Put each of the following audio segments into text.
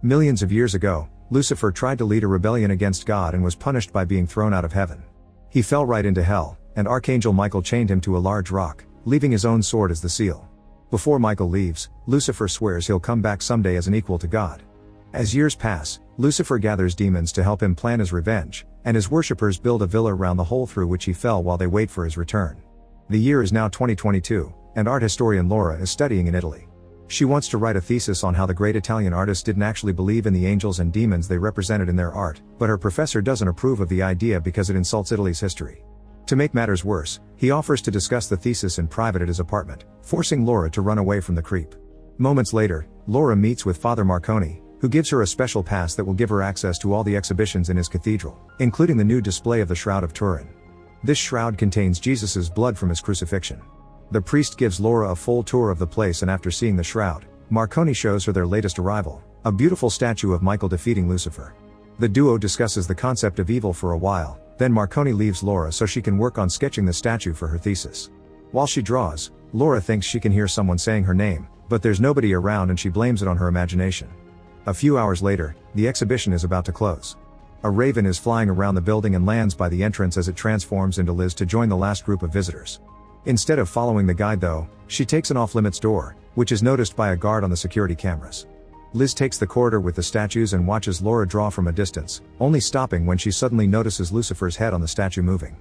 Millions of years ago, Lucifer tried to lead a rebellion against God and was punished by being thrown out of heaven. He fell right into hell, and Archangel Michael chained him to a large rock, leaving his own sword as the seal. Before Michael leaves, Lucifer swears he'll come back someday as an equal to God. As years pass, Lucifer gathers demons to help him plan his revenge, and his worshippers build a villa around the hole through which he fell while they wait for his return. The year is now 2022, and art historian Laura is studying in Italy. She wants to write a thesis on how the great Italian artists didn't actually believe in the angels and demons they represented in their art, but her professor doesn't approve of the idea because it insults Italy's history. To make matters worse, he offers to discuss the thesis in private at his apartment, forcing Laura to run away from the creep. Moments later, Laura meets with Father Marconi, who gives her a special pass that will give her access to all the exhibitions in his cathedral, including the new display of the Shroud of Turin. This shroud contains Jesus' blood from his crucifixion. The priest gives Laura a full tour of the place, and after seeing the shroud, Marconi shows her their latest arrival, a beautiful statue of Michael defeating Lucifer. The duo discusses the concept of evil for a while, then Marconi leaves Laura so she can work on sketching the statue for her thesis. While she draws, Laura thinks she can hear someone saying her name, but there's nobody around and she blames it on her imagination. A few hours later, the exhibition is about to close. A raven is flying around the building and lands by the entrance as it transforms into Liz to join the last group of visitors. Instead of following the guide though, she takes an off-limits door, which is noticed by a guard on the security cameras. Liz takes the corridor with the statues and watches Laura draw from a distance, only stopping when she suddenly notices Lucifer's head on the statue moving.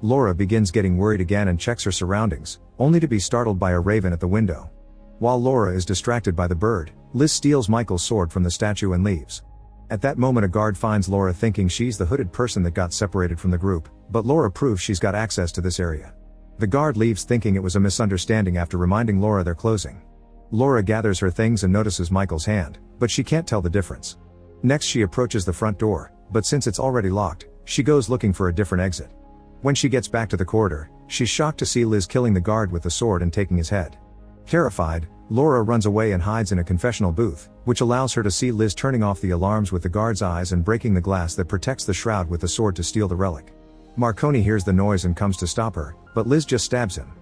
Laura begins getting worried again and checks her surroundings, only to be startled by a raven at the window. While Laura is distracted by the bird, Liz steals Michael's sword from the statue and leaves. At that moment a guard finds Laura thinking she's the hooded person that got separated from the group, but Laura proves she's got access to this area. The guard leaves thinking it was a misunderstanding after reminding Laura they're closing. Laura gathers her things and notices Michael's hand, but she can't tell the difference. Next she approaches the front door, but since it's already locked, she goes looking for a different exit. When she gets back to the corridor, she's shocked to see Liz killing the guard with the sword and taking his head. Terrified, Laura runs away and hides in a confessional booth, which allows her to see Liz turning off the alarms with the guard's eyes and breaking the glass that protects the shroud with the sword to steal the relic. Marconi hears the noise and comes to stop her, but Liz just stabs him.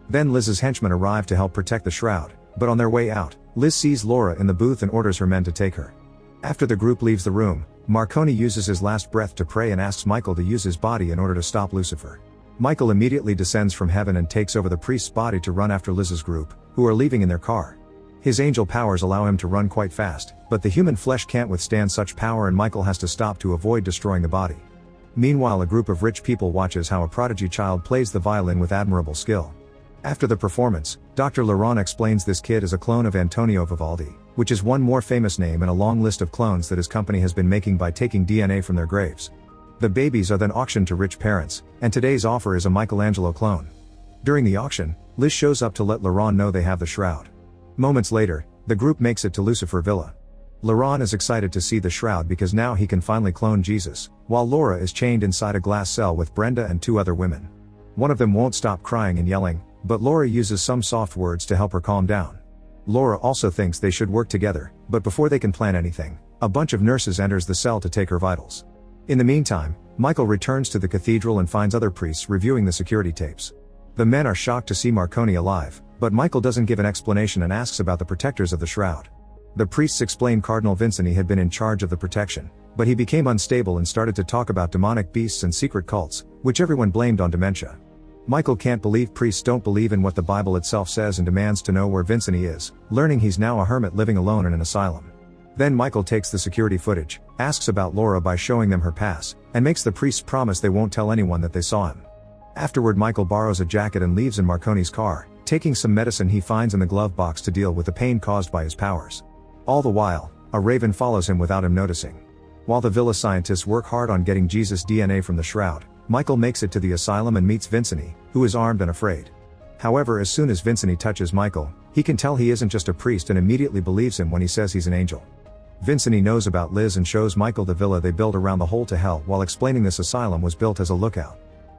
Then Liz's henchmen arrive to help protect the shroud, but on their way out, Liz sees Laura in the booth and orders her men to take her. After the group leaves the room, Marconi uses his last breath to pray and asks Michael to use his body in order to stop Lucifer. Michael immediately descends from heaven and takes over the priest's body to run after Liz's group, who are leaving in their car. His angel powers allow him to run quite fast, but the human flesh can't withstand such power and Michael has to stop to avoid destroying the body. Meanwhile, a group of rich people watches how a prodigy child plays the violin with admirable skill. After the performance, Dr. Laurent explains this kid is a clone of Antonio Vivaldi, which is one more famous name in a long list of clones that his company has been making by taking DNA from their graves. The babies are then auctioned to rich parents, and today's offer is a Michelangelo clone. During the auction, Liz shows up to let Laurent know they have the shroud. Moments later, the group makes it to Lucifer Villa. Laurent is excited to see the shroud because now he can finally clone Jesus, while Laura is chained inside a glass cell with Brenda and two other women. One of them won't stop crying and yelling, but Laura uses some soft words to help her calm down. Laura also thinks they should work together, but before they can plan anything, a bunch of nurses enters the cell to take her vitals. In the meantime, Michael returns to the cathedral and finds other priests reviewing the security tapes. The men are shocked to see Marconi alive, but Michael doesn't give an explanation and asks about the protectors of the shroud. The priests explain Cardinal Vincini had been in charge of the protection, but he became unstable and started to talk about demonic beasts and secret cults, which everyone blamed on dementia. Michael can't believe priests don't believe in what the Bible itself says and demands to know where Vincini is, learning he's now a hermit living alone in an asylum. Then Michael takes the security footage, asks about Laura by showing them her pass, and makes the priests promise they won't tell anyone that they saw him. Afterward, Michael borrows a jacket and leaves in Marconi's car, taking some medicine he finds in the glove box to deal with the pain caused by his powers. All the while, a raven follows him without him noticing. While the villa scientists work hard on getting Jesus' DNA from the shroud, Michael makes it to the asylum and meets Vincini, who is armed and afraid. However, as soon as Vincini touches Michael, he can tell he isn't just a priest and immediately believes him when he says he's an angel. Vincini knows about Liz and shows Michael the villa they built around the hole to hell while explaining this asylum was built as a lookout.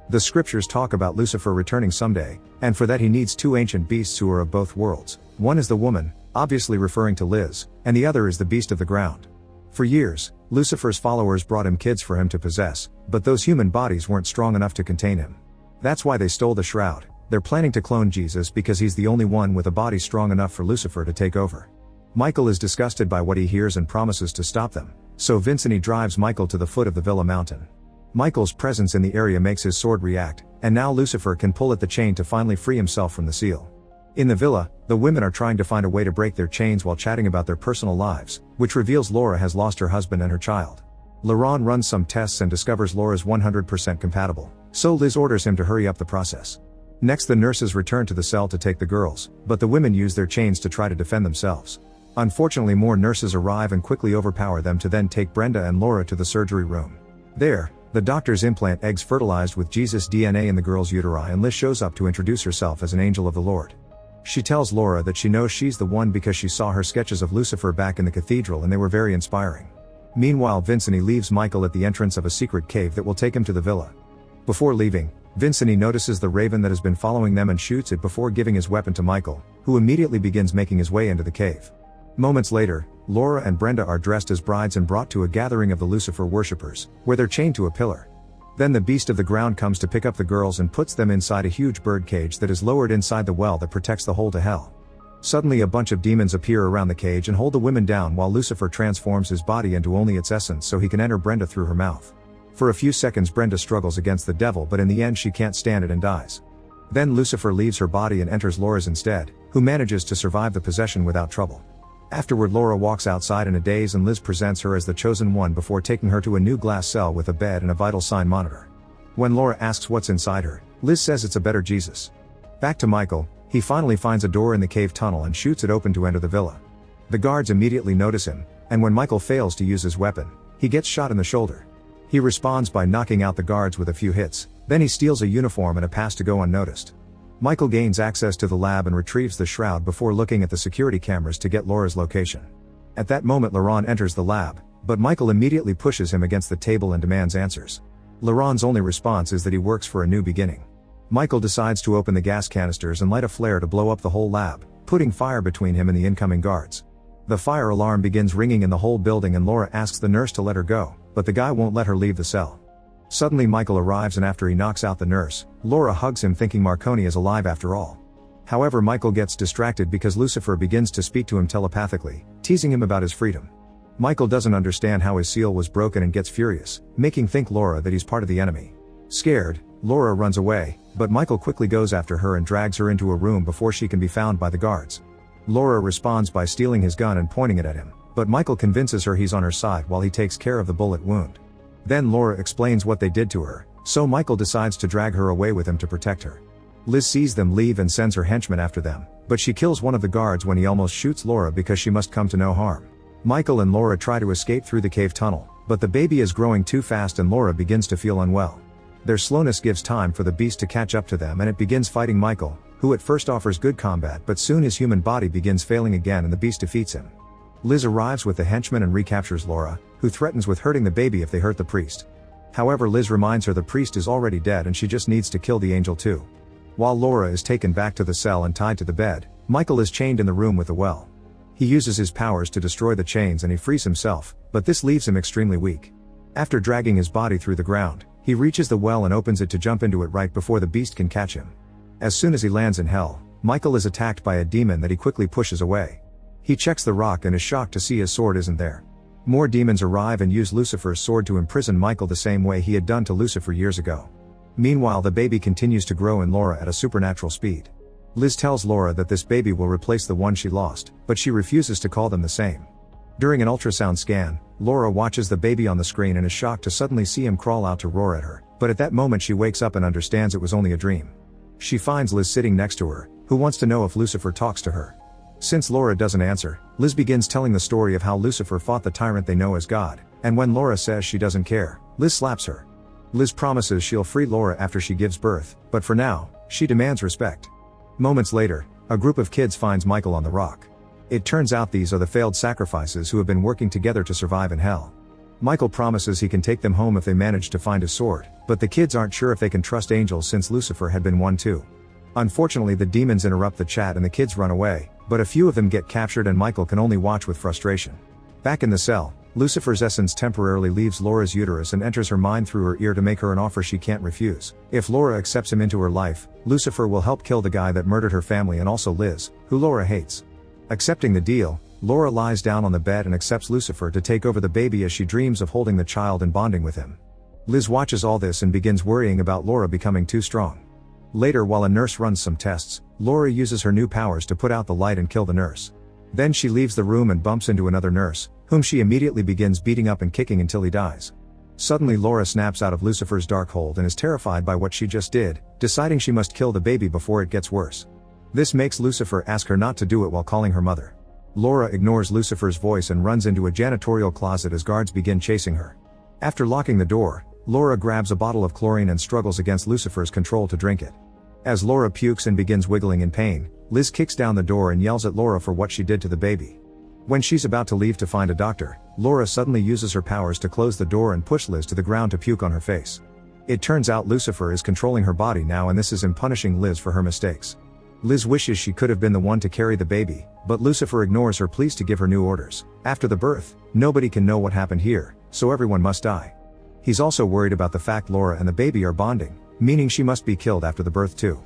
The scriptures talk about Lucifer returning someday, and for that he needs two ancient beasts who are of both worlds. One is the woman, obviously referring to Liz, and the other is the beast of the ground. For years, Lucifer's followers brought him kids for him to possess, but those human bodies weren't strong enough to contain him. That's why they stole the shroud. They're planning to clone Jesus because he's the only one with a body strong enough for Lucifer to take over. Michael is disgusted by what he hears and promises to stop them, so Vincent drives Michael to the foot of the villa mountain. Michael's presence in the area makes his sword react, and now Lucifer can pull at the chain to finally free himself from the seal. In the villa, the women are trying to find a way to break their chains while chatting about their personal lives, which reveals Laura has lost her husband and her child. Laurent runs some tests and discovers Laura's 100% compatible, so Liz orders him to hurry up the process. Next, the nurses return to the cell to take the girls, but the women use their chains to try to defend themselves. Unfortunately, more nurses arrive and quickly overpower them to then take Brenda and Laura to the surgery room. There, the doctors implant eggs fertilized with Jesus' DNA in the girl's uteri, and Liz shows up to introduce herself as an angel of the Lord. She tells Laura that she knows she's the one because she saw her sketches of Lucifer back in the cathedral and they were very inspiring. Meanwhile, Vincent leaves Michael at the entrance of a secret cave that will take him to the villa. Before leaving, Vincent notices the raven that has been following them and shoots it before giving his weapon to Michael, who immediately begins making his way into the cave. Moments later, Laura and Brenda are dressed as brides and brought to a gathering of the Lucifer worshippers, where they're chained to a pillar. Then the beast of the ground comes to pick up the girls and puts them inside a huge bird cage that is lowered inside the well that protects the hole to hell. Suddenly a bunch of demons appear around the cage and hold the women down while Lucifer transforms his body into only its essence so he can enter Brenda through her mouth. For a few seconds Brenda struggles against the devil, but in the end she can't stand it and dies. Then Lucifer leaves her body and enters Laura's instead, who manages to survive the possession without trouble. Afterward, Laura walks outside in a daze and Liz presents her as the chosen one before taking her to a new glass cell with a bed and a vital sign monitor. When Laura asks what's inside her, Liz says it's a better Jesus. Back to Michael, he finally finds a door in the cave tunnel and shoots it open to enter the villa. The guards immediately notice him, and when Michael fails to use his weapon, he gets shot in the shoulder. He responds by knocking out the guards with a few hits, then he steals a uniform and a pass to go unnoticed. Michael gains access to the lab and retrieves the shroud before looking at the security cameras to get Laura's location. At that moment Laurent enters the lab, but Michael immediately pushes him against the table and demands answers. Laurent's only response is that he works for a new beginning. Michael decides to open the gas canisters and light a flare to blow up the whole lab, putting fire between him and the incoming guards. The fire alarm begins ringing in the whole building and Laura asks the nurse to let her go, but the guy won't let her leave the cell. Suddenly Michael arrives and after he knocks out the nurse, Laura hugs him thinking Marconi is alive after all. However, Michael gets distracted because Lucifer begins to speak to him telepathically, teasing him about his freedom. Michael doesn't understand how his seal was broken and gets furious, making think Laura that he's part of the enemy. Scared, Laura runs away, but Michael quickly goes after her and drags her into a room before she can be found by the guards. Laura responds by stealing his gun and pointing it at him, but Michael convinces her he's on her side while he takes care of the bullet wound. Then Laura explains what they did to her, so Michael decides to drag her away with him to protect her. Liz sees them leave and sends her henchmen after them, but she kills one of the guards when he almost shoots Laura because she must come to no harm. Michael and Laura try to escape through the cave tunnel, but the baby is growing too fast and Laura begins to feel unwell. Their slowness gives time for the beast to catch up to them and it begins fighting Michael, who at first offers good combat but soon his human body begins failing again and the beast defeats him. Liz arrives with the henchmen and recaptures Laura, who threatens with hurting the baby if they hurt the priest. However, Liz reminds her the priest is already dead and she just needs to kill the angel too. While Laura is taken back to the cell and tied to the bed, Michael is chained in the room with the well. He uses his powers to destroy the chains and he frees himself, but this leaves him extremely weak. After dragging his body through the ground, he reaches the well and opens it to jump into it right before the beast can catch him. As soon as he lands in hell, Michael is attacked by a demon that he quickly pushes away. He checks the rock and is shocked to see his sword isn't there. More demons arrive and use Lucifer's sword to imprison Michael the same way he had done to Lucifer years ago. Meanwhile, the baby continues to grow in Laura at a supernatural speed. Liz tells Laura that this baby will replace the one she lost, but she refuses to call them the same. During an ultrasound scan, Laura watches the baby on the screen and is shocked to suddenly see him crawl out to roar at her, but at that moment she wakes up and understands it was only a dream. She finds Liz sitting next to her, who wants to know if Lucifer talks to her. Since Laura doesn't answer, Liz begins telling the story of how Lucifer fought the tyrant they know as God, and when Laura says she doesn't care, Liz slaps her. Liz promises she'll free Laura after she gives birth, but for now, she demands respect. Moments later, a group of kids finds Michael on the rock. It turns out these are the failed sacrifices who have been working together to survive in hell. Michael promises he can take them home if they manage to find his sword, but the kids aren't sure if they can trust angels since Lucifer had been one too. Unfortunately, the demons interrupt the chat and the kids run away, but a few of them get captured and Michael can only watch with frustration. Back in the cell, Lucifer's essence temporarily leaves Laura's uterus and enters her mind through her ear to make her an offer she can't refuse. If Laura accepts him into her life, Lucifer will help kill the guy that murdered her family and also Liz, who Laura hates. Accepting the deal, Laura lies down on the bed and accepts Lucifer to take over the baby as she dreams of holding the child and bonding with him. Liz watches all this and begins worrying about Laura becoming too strong. Later, while a nurse runs some tests, Laura uses her new powers to put out the light and kill the nurse. Then she leaves the room and bumps into another nurse, whom she immediately begins beating up and kicking until he dies. Suddenly Laura snaps out of Lucifer's dark hold and is terrified by what she just did, deciding she must kill the baby before it gets worse. This makes Lucifer ask her not to do it while calling her mother. Laura ignores Lucifer's voice and runs into a janitorial closet as guards begin chasing her. After locking the door, Laura grabs a bottle of chlorine and struggles against Lucifer's control to drink it. As Laura pukes and begins wiggling in pain, Liz kicks down the door and yells at Laura for what she did to the baby. When she's about to leave to find a doctor, Laura suddenly uses her powers to close the door and push Liz to the ground to puke on her face. It turns out Lucifer is controlling her body now, and this is him punishing Liz for her mistakes. Liz wishes she could have been the one to carry the baby, but Lucifer ignores her pleas to give her new orders. After the birth, nobody can know what happened here, so everyone must die. He's also worried about the fact Laura and the baby are bonding, meaning she must be killed after the birth too.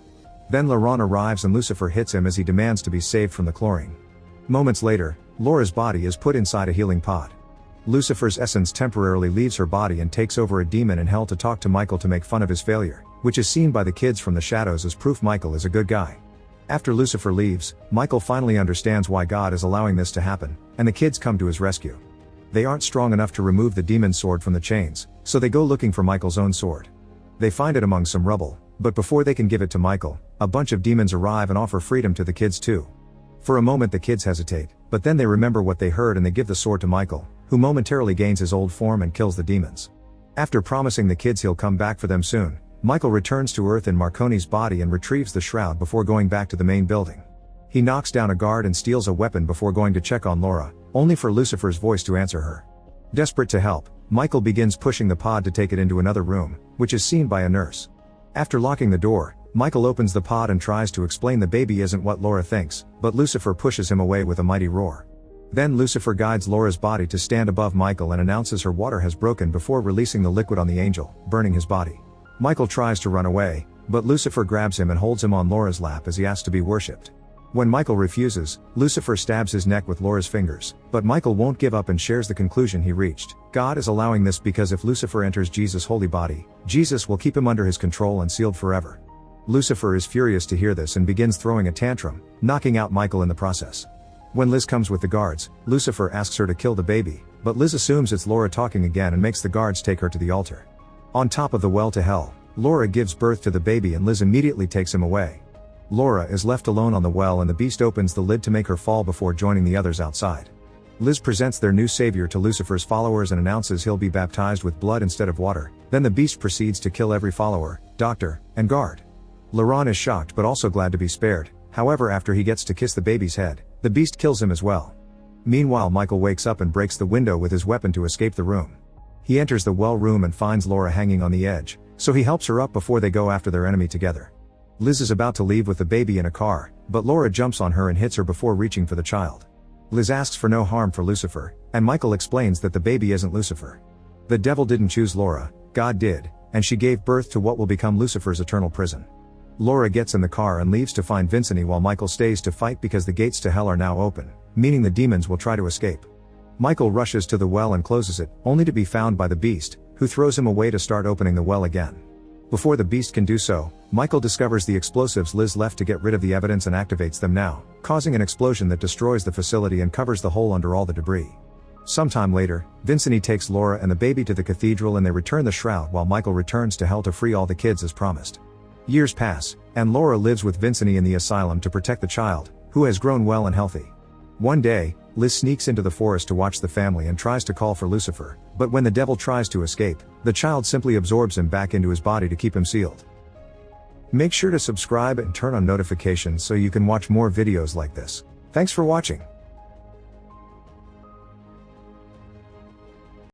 Then Laurent arrives and Lucifer hits him as he demands to be saved from the chlorine. Moments later, Laura's body is put inside a healing pod. Lucifer's essence temporarily leaves her body and takes over a demon in hell to talk to Michael to make fun of his failure, which is seen by the kids from the shadows as proof Michael is a good guy. After Lucifer leaves, Michael finally understands why God is allowing this to happen, and the kids come to his rescue. They aren't strong enough to remove the demon's sword from the chains, so they go looking for Michael's own sword. They find it among some rubble, but before they can give it to Michael, a bunch of demons arrive and offer freedom to the kids too. For a moment the kids hesitate, but then they remember what they heard and they give the sword to Michael, who momentarily gains his old form and kills the demons. After promising the kids he'll come back for them soon, Michael returns to Earth in Marconi's body and retrieves the shroud before going back to the main building. He knocks down a guard and steals a weapon before going to check on Laura, only for Lucifer's voice to answer her. Desperate to help, Michael begins pushing the pod to take it into another room, which is seen by a nurse. After locking the door, Michael opens the pod and tries to explain the baby isn't what Laura thinks, but Lucifer pushes him away with a mighty roar. Then Lucifer guides Laura's body to stand above Michael and announces her water has broken before releasing the liquid on the angel, burning his body. Michael tries to run away, but Lucifer grabs him and holds him on Laura's lap as he asks to be worshipped. When Michael refuses, Lucifer stabs his neck with Laura's fingers, but Michael won't give up and shares the conclusion he reached. God is allowing this because if Lucifer enters Jesus' holy body, Jesus will keep him under his control and sealed forever. Lucifer is furious to hear this and begins throwing a tantrum, knocking out Michael in the process. When Liz comes with the guards, Lucifer asks her to kill the baby, but Liz assumes it's Laura talking again and makes the guards take her to the altar. On top of the well to hell, Laura gives birth to the baby and Liz immediately takes him away. Laura is left alone on the well and the beast opens the lid to make her fall before joining the others outside. Liz presents their new savior to Lucifer's followers and announces he'll be baptized with blood instead of water. Then the beast proceeds to kill every follower, doctor, and guard. Laurent is shocked but also glad to be spared. However, after he gets to kiss the baby's head, the beast kills him as well. Meanwhile, Michael wakes up and breaks the window with his weapon to escape the room. He enters the well room and finds Laura hanging on the edge, so he helps her up before they go after their enemy together. Liz is about to leave with the baby in a car, but Laura jumps on her and hits her before reaching for the child. Liz asks for no harm for Lucifer, and Michael explains that the baby isn't Lucifer. The devil didn't choose Laura, God did, and she gave birth to what will become Lucifer's eternal prison. Laura gets in the car and leaves to find Vincent while Michael stays to fight because the gates to hell are now open, meaning the demons will try to escape. Michael rushes to the well and closes it, only to be found by the beast, who throws him away to start opening the well again. Before the beast can do so, Michael discovers the explosives Liz left to get rid of the evidence and activates them now, causing an explosion that destroys the facility and covers the hole under all the debris. Sometime later, Vincent takes Laura and the baby to the cathedral and they return the shroud while Michael returns to hell to free all the kids as promised. Years pass, and Laura lives with Vincent in the asylum to protect the child, who has grown well and healthy. One day, Liz sneaks into the forest to watch the family and tries to call for Lucifer, but when the devil tries to escape, the child simply absorbs him back into his body to keep him sealed. Make sure to subscribe and turn on notifications so you can watch more videos like this. Thanks for watching.